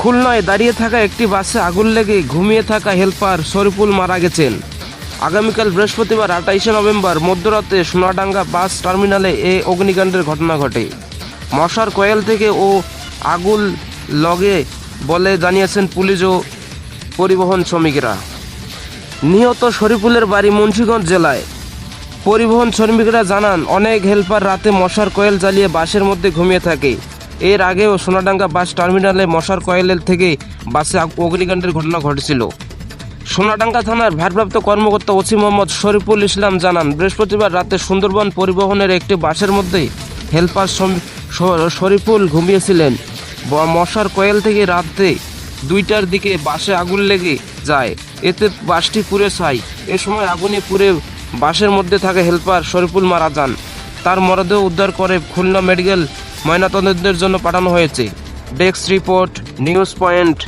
খুলনায় দাঁড়িয়ে থাকা একটি বাসে আগুন লেগে ঘুমিয়ে থাকা হেলপার শরীফুল মারা গেছেন। আগামীকাল বৃহস্পতিবার 28শে নভেম্বর মধ্যরাতে সোনাডাঙ্গা বাস টার্মিনালে এ অগ্নিকাণ্ডের ঘটনা ঘটে। মশার কয়েল থেকে ও আগুন লগে বলে জানিয়েছেন পুলিশ ও পরিবহন শ্রমিকরা। নিহত শরীফুলের বাড়ি মুন্সিগঞ্জ জেলায়। পরিবহন শ্রমিকরা জানান, অনেক হেলপার রাতে মশার কয়েল জ্বালিয়ে বাসের মধ্যে ঘুমিয়ে থাকে। এর আগেও সোনাডাঙ্গা বাস টার্মিনালে মশার কয়েলের থেকে বাসে অগ্নিকাণ্ডের ঘটনা ঘটেছিল। সোনাডাঙ্গা থানার ভারপ্রাপ্ত কর্মকর্তা ওসি মোহাম্মদ শরীফুল ইসলাম জানান, বৃহস্পতিবার রাতে সুন্দরবন পরিবহনের একটি বাসের মধ্যে হেলপার শরীফুল ঘুমিয়েছিলেন। মশার কয়েল থেকে রাতে 2টার দিকে বাসে আগুন লেগে যায়, এতে বাসটি পুড়ে ছাই। এ সময় আগুনে পুড়ে বাসের মধ্যে থাকা হেলপার শরীফুল মারা যান। তার মরদেহ উদ্ধার করে খুলনা মেডিকেল ময়নাতদন্তের জন্য পাঠানো হয়েছে। Desk report, news point.